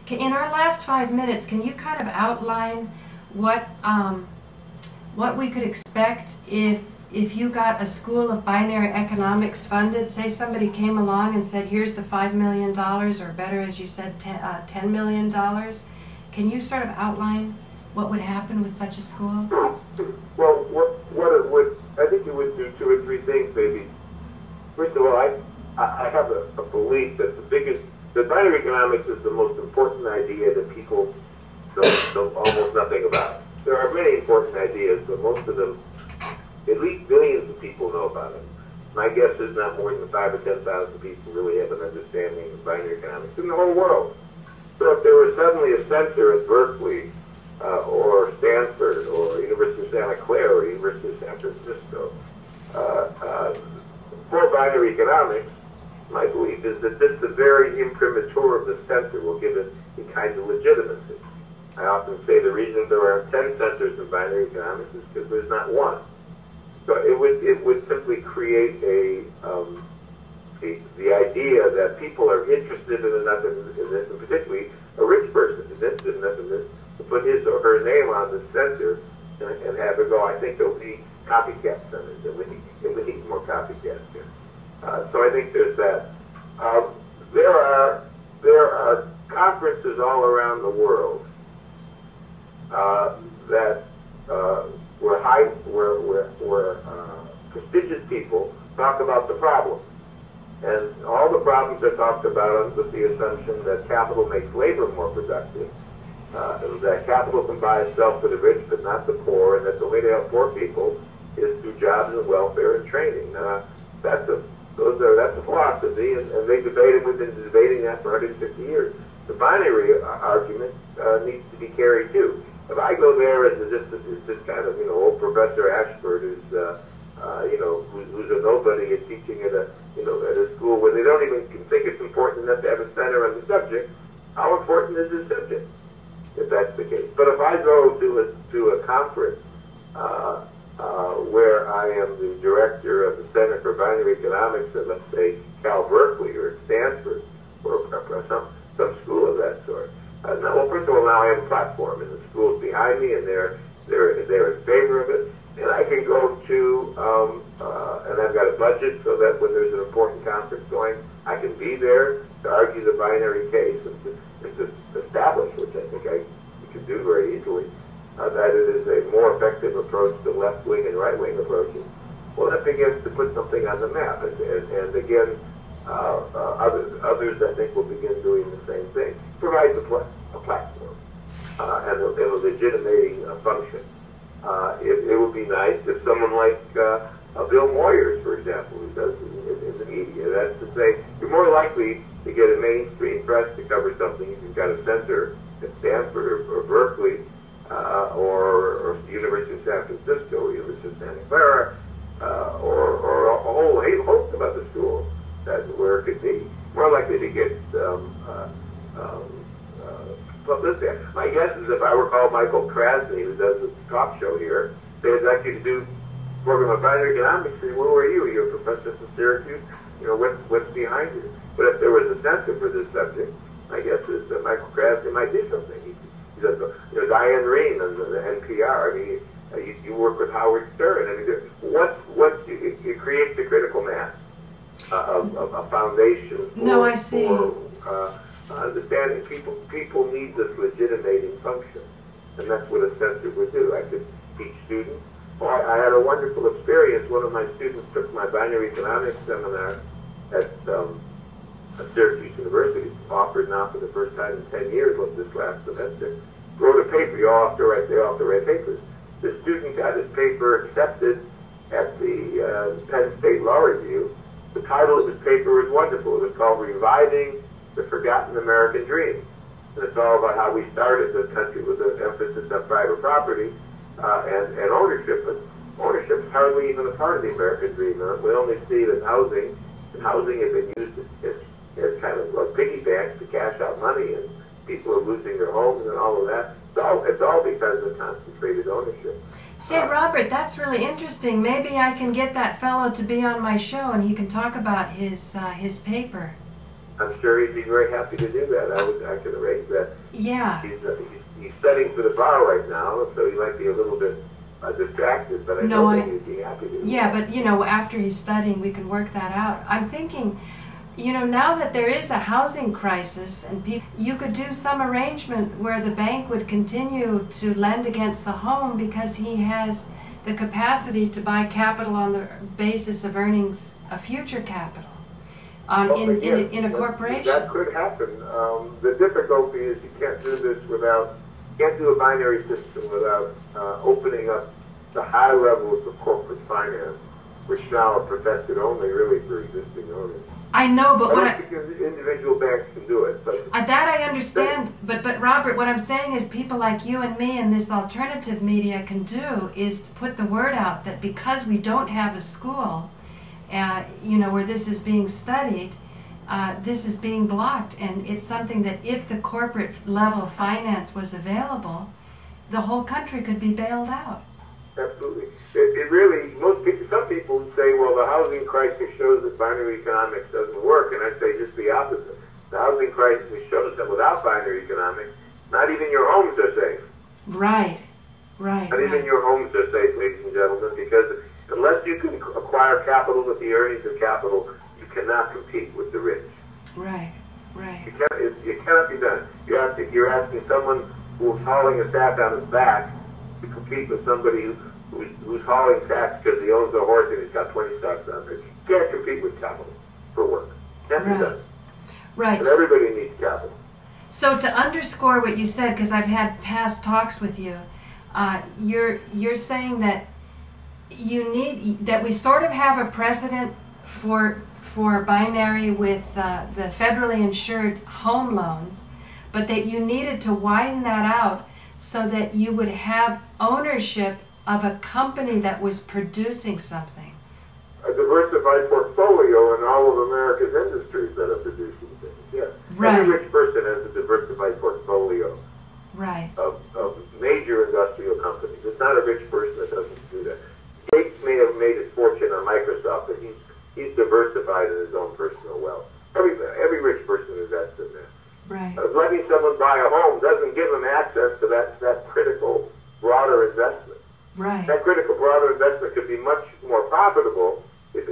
In our last 5 minutes, can you kind of outline what we could expect if you got a school of binary economics funded? Say somebody came along and said, here's the $5 million, or better, as you said, $10 million. Can you sort of outline what would happen with such a school? Well, what it would, I think it would do two or three things, maybe. First of all, I have a belief that that binary economics is the most important idea that people know almost nothing about. There are many important ideas, but most of them, at least billions of people know about it. My guess is not more than 5,000 or 10,000 people really have an understanding of binary economics in the whole world. So if there was suddenly a center at Berkeley, or Stanford, or University of Santa Clara, or University of San Francisco, for binary economics, my belief is that this, the very imprimatur of the center, will give it a kind of legitimacy. I often say the reason there are 10 centers in binary economics is because there's not one. So it would simply create the idea that people are interested in enough in this, and particularly a rich person is interested enough in this, to put his or her name on the center and have it go. I think there'll be copycat centers, and we need more copycats here. So I think there's that. There are conferences all around the world that where prestigious people talk about the problem, and all the problems are talked about with the assumption that capital makes labor more productive, that capital can buy itself for the rich but not the poor, and that the way to help poor people is through jobs and welfare and training. That's a philosophy, and we've been debating that for 150 years. The binary argument needs to be carried too. If I go there as this kind of old Professor Ashford who's a nobody and teaching at a school where they don't even think it's important enough to have a center on the subject, how important is the subject if that's the case? But if I go to a conference where I am the director of the Center for Binary Economics at, let's say, Cal Berkeley or Stanford or some school of that sort. Well, first of all, now I have a platform, and the school's behind me, and they're in favor of it. And I can go to, and I've got a budget so that when there's an important conference going, I can be there to argue the binary case and to establish, which I think we can do very easily, that it is a more effective approach to left-wing and right-wing approaches. Well, that begins to put something on the map, and again, others I think will begin doing the same thing. Provides a platform and a legitimating function. It would be nice if someone like Bill Moyers, for example, who does in the media, that's to say, you're more likely to get a mainstream press to cover something if you've got a center at Stanford or Berkeley or the University of San Francisco or University of Santa Clara or a whole host of other schools where it could be more likely to get publicity. My guess is if I were called Michael Krasny, who does the talk show here, say, I'd like you to do a program on binary economics. Where were you? You're a professor from Syracuse. What's behind you? But if there was a center for this subject, my guess is that Michael Krasny might do something. He does, Diane Rehm on the NPR. I mean, you work with Howard Stern. I mean, it creates a critical mass of a foundation for understanding. People need this legitimating function, and that's what a center would do. I could teach students. I had a wonderful experience. One of my students took my binary economics seminar at Syracuse University, offered now for the first time in 10 years, this last semester, wrote a paper. They all have to write papers. The student got his paper accepted at the Penn State Law Review. The title of his paper was wonderful. It was called Reviving the Forgotten American Dream. And it's all about how we started the country with an emphasis on private property and ownership. But ownership is hardly even a part of the American dream. We only see that housing has been used as kind of like piggy banks to cash out money, and people are losing their homes and all of that. It's all because of concentrated ownership. Say, Robert, that's really interesting. Maybe I can get that fellow to be on my show, and he can talk about his paper. I'm sure he'd be very happy to do that. I can arrange that. Yeah. He's studying for the bar right now, so he might be a little bit distracted, but I know that he'd be happy to do Yeah, that. but you know, after he's studying, we can work that out. I'm thinking, you know, now that there is a housing crisis and you could do some arrangement where the bank would continue to lend against the home because he has the capacity to buy capital on the basis of earnings a future capital in a corporation. That could happen. The difficulty is you can't do this can't do a binary system without opening up the high levels of corporate finance, which now are protected only really for existing owners. I know, but I don't think individual banks can do it. But that I understand. But Robert, what I'm saying is people like you and me and this alternative media can do is to put the word out that because we don't have a school, you know, where this is being studied, this is being blocked, and it's something that if the corporate level finance was available, the whole country could be bailed out. Absolutely. Some people say, well, the housing crisis shows that binary economics doesn't work, and I say just the opposite. The housing crisis shows that without binary economics, not even your homes are safe. Right. Not even your homes are safe, ladies and gentlemen, because unless you can acquire capital with the earnings of capital, you cannot compete with the rich. Right. It cannot be done. You're asking someone who's hauling a sack on his back to compete with somebody who's hauling sacks because he owns a horse and he's got 20 stocks on it. You can't compete with capital for work. Can't be done. Right. And everybody needs capital. So to underscore what you said, because I've had past talks with you, you're saying that that we sort of have a precedent for binary with the federally insured home loans, but that you needed to widen that out so that you would have ownership of a company that was producing something. A diversified portfolio in all of America's industries that are producing things, yes. Right. Every rich person has a diversified portfolio of major industrial companies. It's not a rich person that doesn't do that. Gates may have made his fortune on Microsoft, but he's diversified in his own personal wealth. Every rich person invests in that. Right. Letting someone buy a home doesn't give them access to that critical, broader investment. Right. That critical, broader investment could be much more profitable if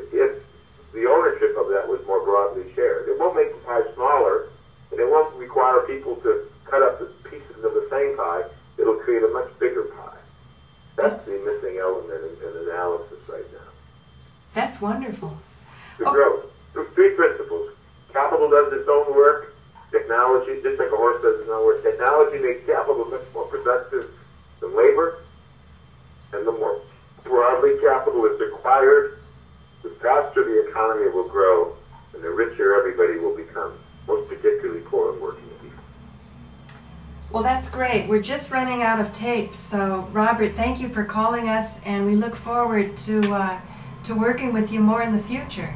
the ownership of that was more broadly shared. It won't make the pie smaller, and it won't require people to cut up the pieces of the same pie. It'll create a much bigger pie. That's the missing element in analysis right now. That's wonderful. The growth. There's three principles. Capital does its own work. Technology, just like a horse does its own work, technology makes capital much more productive than labor. And the more broadly capital is acquired, the faster the economy will grow and the richer everybody will become, most particularly poor and working people. Well, that's great. We're just running out of tape. So, Robert, thank you for calling us, and we look forward to working with you more in the future.